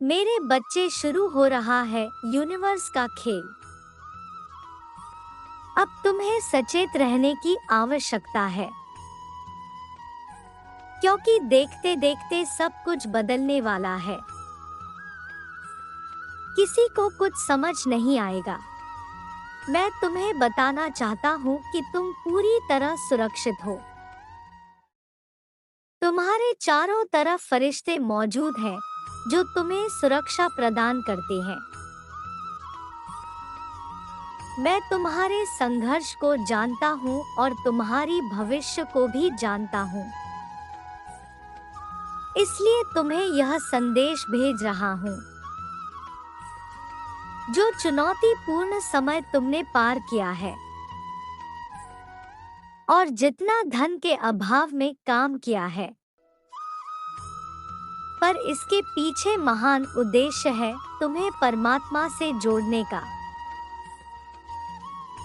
मेरे बच्चे, शुरू हो रहा है यूनिवर्स का खेल। अब तुम्हें सचेत रहने की आवश्यकता है, क्योंकि देखते देखते सब कुछ बदलने वाला है। किसी को कुछ समझ नहीं आएगा। मैं तुम्हें बताना चाहता हूँ कि तुम पूरी तरह सुरक्षित हो। तुम्हारे चारों तरफ फरिश्ते मौजूद हैं जो तुम्हें सुरक्षा प्रदान करते हैं। मैं तुम्हारे संघर्ष को जानता हूँ और तुम्हारी भविष्य को भी जानता हूँ। इसलिए तुम्हें यह संदेश भेज रहा हूँ। जो चुनौतीपूर्ण समय तुमने पार किया है और जितना धन के अभाव में काम किया है, पर इसके पीछे महान उद्देश्य है तुम्हें परमात्मा से जोड़ने का।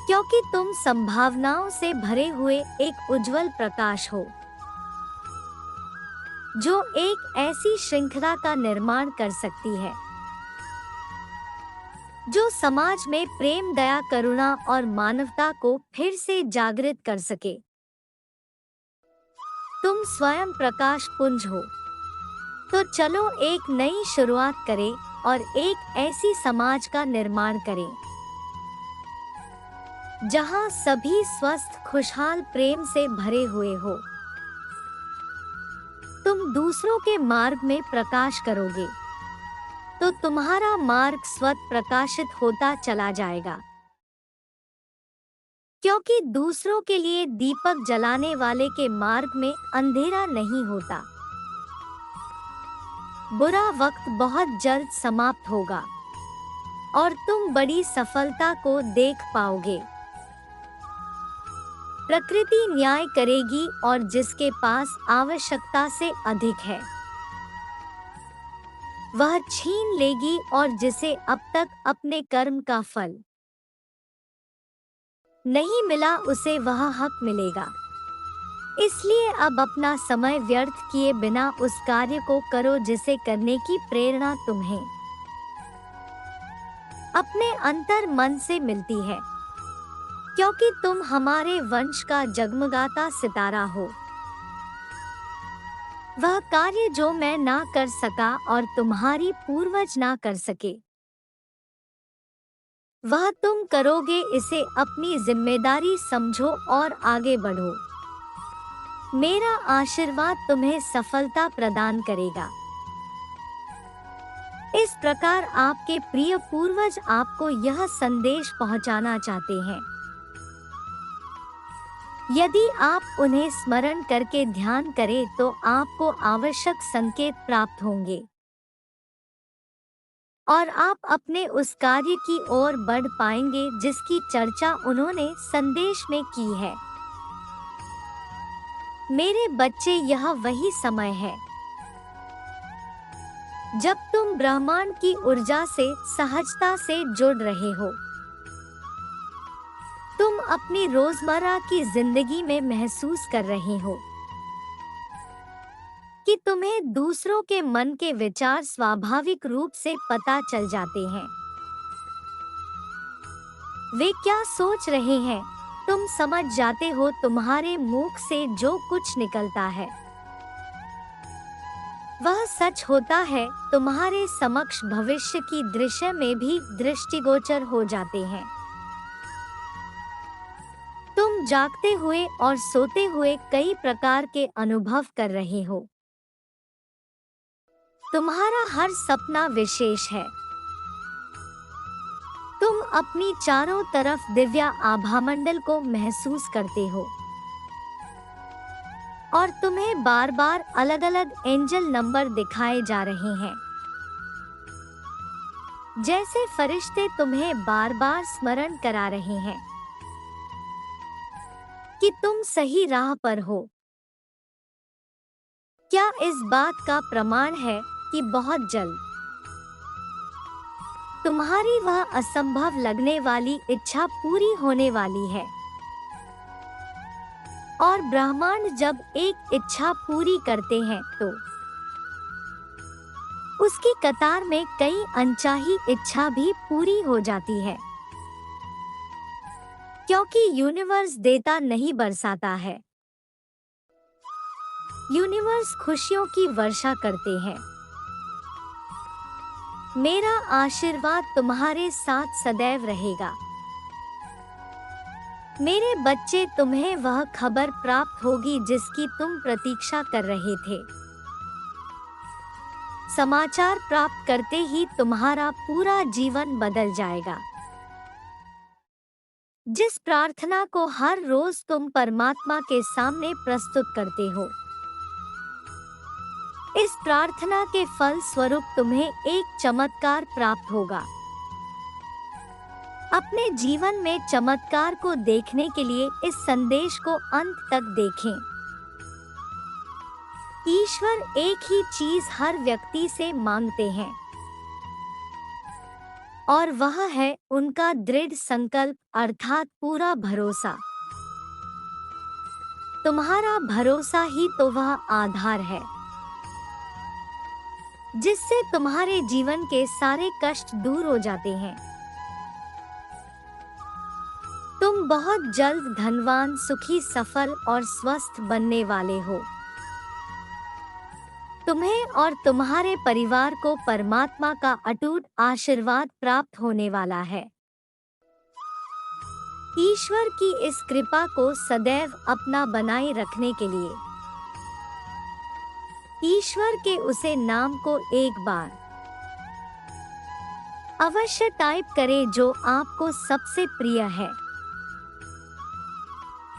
क्योंकि तुम संभावनाओं से भरे हुए एक उज्जवल प्रकाश हो, जो एक ऐसी श्रृंखला का निर्माण कर सकती है जो समाज में प्रेम, दया, करुणा और मानवता को फिर से जागृत कर सके। तुम स्वयं प्रकाश पुंज हो। तो चलो एक नई शुरुआत करें और एक ऐसी समाज का निर्माण करें जहां सभी स्वस्थ, खुशहाल, प्रेम से भरे हुए हो। तुम दूसरों के मार्ग में प्रकाश करोगे तो तुम्हारा मार्ग स्वतः प्रकाशित होता चला जाएगा। क्योंकि दूसरों के लिए दीपक जलाने वाले के मार्ग में अंधेरा नहीं होता। बुरा वक्त बहुत जल्द समाप्त होगा और तुम बड़ी सफलता को देख पाओगे। प्रकृति न्याय करेगी और जिसके पास आवश्यकता से अधिक है वह छीन लेगी, और जिसे अब तक अपने कर्म का फल नहीं मिला उसे वह हक मिलेगा। इसलिए अब अपना समय व्यर्थ किए बिना उस कार्य को करो जिसे करने की प्रेरणा तुम्हें अपने अंतर मन से मिलती है। क्योंकि तुम हमारे वंश का जगमगाता सितारा हो। वह कार्य जो मैं ना कर सका और तुम्हारी पूर्वज ना कर सके, वह तुम करोगे। इसे अपनी जिम्मेदारी समझो और आगे बढ़ो। मेरा आशीर्वाद तुम्हें सफलता प्रदान करेगा। इस प्रकार आपके प्रिय पूर्वज आपको यह संदेश पहुंचाना चाहते हैं। यदि आप उन्हें स्मरण करके ध्यान करें तो आपको आवश्यक संकेत प्राप्त होंगे और आप अपने उस कार्य की ओर बढ़ पाएंगे जिसकी चर्चा उन्होंने संदेश में की है। मेरे बच्चे, यह वही समय है जब तुम ब्रह्मांड की ऊर्जा से सहजता से जुड़ रहे हो। तुम अपनी रोजमर्रा की जिंदगी में महसूस कर रहे हो कि तुम्हें दूसरों के मन के विचार स्वाभाविक रूप से पता चल जाते हैं। वे क्या सोच रहे हैं, तुम समझ जाते हो। तुम्हारे मुख से जो कुछ निकलता है वह सच होता है। तुम्हारे समक्ष भविष्य की दृश्य में भी दृष्टिगोचर हो जाते हैं। तुम जागते हुए और सोते हुए कई प्रकार के अनुभव कर रहे हो। तुम्हारा हर सपना विशेष है। तुम अपनी चारों तरफ दिव्य आभामंडल को महसूस करते हो और तुम्हें बार बार अलग अलग एंजल नंबर दिखाए जा रहे हैं। जैसे फरिश्ते तुम्हें बार बार स्मरण करा रहे हैं कि तुम सही राह पर हो। क्या इस बात का प्रमाण है कि बहुत जल्द तुम्हारी वह असंभव लगने वाली इच्छा पूरी होने वाली है। और ब्रह्मांड जब एक इच्छा पूरी करते हैं तो उसकी कतार में कई अनचाही इच्छा भी पूरी हो जाती है, क्योंकि यूनिवर्स देता नहीं बरसाता है, यूनिवर्स खुशियों की वर्षा करते हैं। मेरा आशीर्वाद तुम्हारे साथ सदैव रहेगा। मेरे बच्चे, तुम्हें वह खबर प्राप्त होगी जिसकी तुम प्रतीक्षा कर रहे थे। समाचार प्राप्त करते ही तुम्हारा पूरा जीवन बदल जाएगा। जिस प्रार्थना को हर रोज तुम परमात्मा के सामने प्रस्तुत करते हो, इस प्रार्थना के फल स्वरूप तुम्हें एक चमत्कार प्राप्त होगा। अपने जीवन में चमत्कार को देखने के लिए इस संदेश को अंत तक देखें। ईश्वर एक ही चीज हर व्यक्ति से मांगते हैं, और वह है उनका दृढ़ संकल्प, अर्थात पूरा भरोसा। तुम्हारा भरोसा ही तो वह आधार है जिससे तुम्हारे जीवन के सारे कष्ट दूर हो जाते हैं। तुम बहुत जल्द धनवान, सुखी, सफल और स्वस्थ बनने वाले हो। तुम्हें और तुम्हारे परिवार को परमात्मा का अटूट आशीर्वाद प्राप्त होने वाला है। ईश्वर की इस कृपा को सदैव अपना बनाए रखने के लिए ईश्वर के उसे नाम को एक बार अवश्य टाइप करें जो आपको सबसे प्रिय है।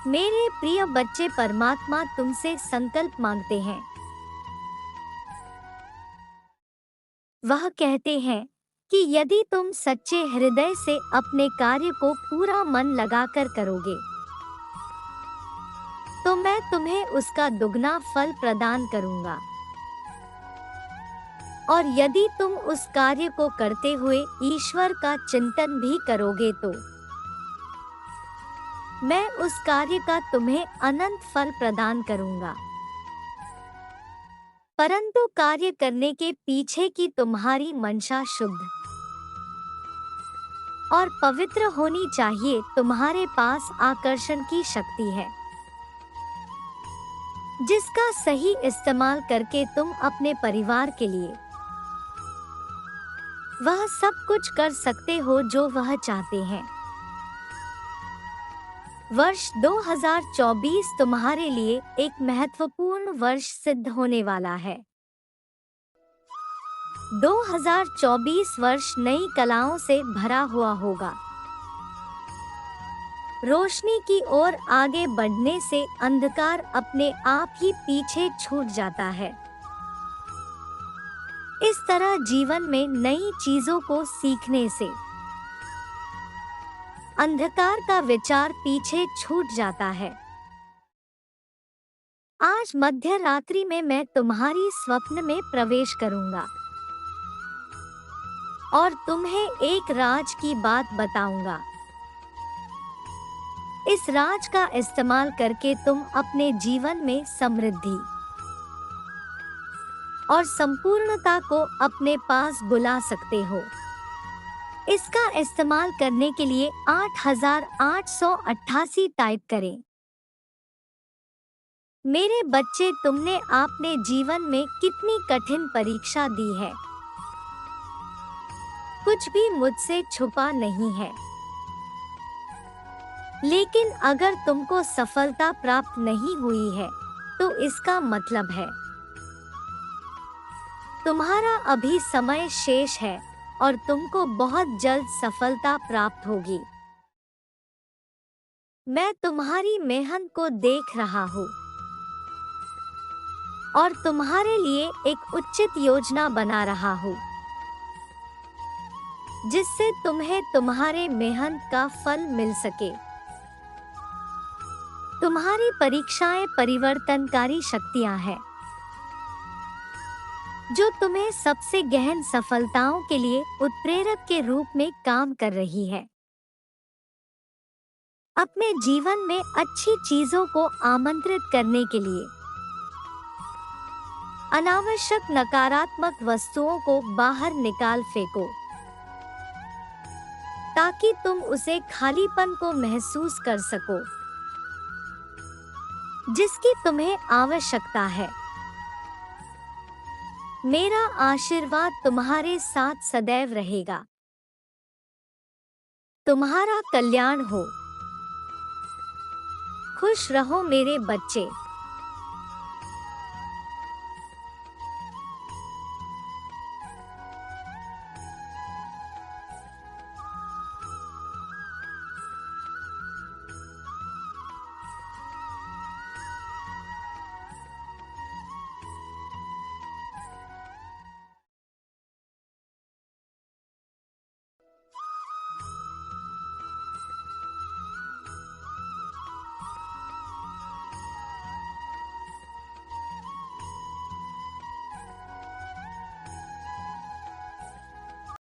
मेरे प्रिय बच्चे, परमात्मा तुमसे संकल्प मांगते हैं। वह कहते हैं कि यदि तुम सच्चे हृदय से अपने कार्य को पूरा मन लगाकर करोगे, तो मैं तुम्हें उसका दुगना फल प्रदान करूंगा। और यदि तुम उस कार्य को करते हुए ईश्वर का चिंतन भी करोगे, तो मैं उस कार्य का तुम्हें अनंत फल प्रदान करूंगा। परंतु कार्य करने के पीछे की तुम्हारी मंशा शुद्ध और पवित्र होनी चाहिए। तुम्हारे पास आकर्षण की शक्ति है, जिसका सही इस्तेमाल करके तुम अपने परिवार के लिए वह सब कुछ कर सकते हो जो वह चाहते हैं। वर्ष 2024 तुम्हारे लिए एक महत्वपूर्ण वर्ष सिद्ध होने वाला है। 2024 वर्ष नई कलाओं से भरा हुआ होगा। रोशनी की ओर आगे बढ़ने से अंधकार अपने आप ही पीछे छूट जाता है। इस तरह जीवन में नई चीजों को सीखने से अंधकार का विचार पीछे छूट जाता है। आज मध्य रात्रि में मैं तुम्हारी स्वप्न में प्रवेश करूंगा और तुम्हें एक राज की बात बताऊंगा। इस राज का इस्तेमाल करके तुम अपने जीवन में समृद्धि और संपूर्णता को अपने पास बुला सकते हो। इसका इस्तेमाल करने के लिए 8888 टाइप करें। मेरे बच्चे, तुमने अपने जीवन में कितनी कठिन परीक्षा दी है। कुछ भी मुझसे छुपा नहीं है, लेकिन अगर तुमको सफलता प्राप्त नहीं हुई है, तो इसका मतलब है तुम्हारा अभी समय शेष है और तुमको बहुत जल्द सफलता प्राप्त होगी। मैं तुम्हारी मेहनत को देख रहा हूँ और तुम्हारे लिए एक उचित योजना बना रहा हूँ, जिससे तुम्हें तुम्हारे मेहनत का फल मिल सके। तुम्हारी परीक्षाएं परिवर्तनकारी शक्तियां हैं, जो तुम्हें सबसे गहन सफलताओं के लिए उत्प्रेरक के रूप में काम कर रही है। अपने जीवन में अच्छी चीजों को आमंत्रित करने के लिए अनावश्यक नकारात्मक वस्तुओं को बाहर निकाल फेंको ताकि तुम उसे खालीपन को महसूस कर सको जिसकी तुम्हें आवश्यकता है। मेरा आशीर्वाद तुम्हारे साथ सदैव रहेगा। तुम्हारा कल्याण हो। खुश रहो मेरे बच्चे।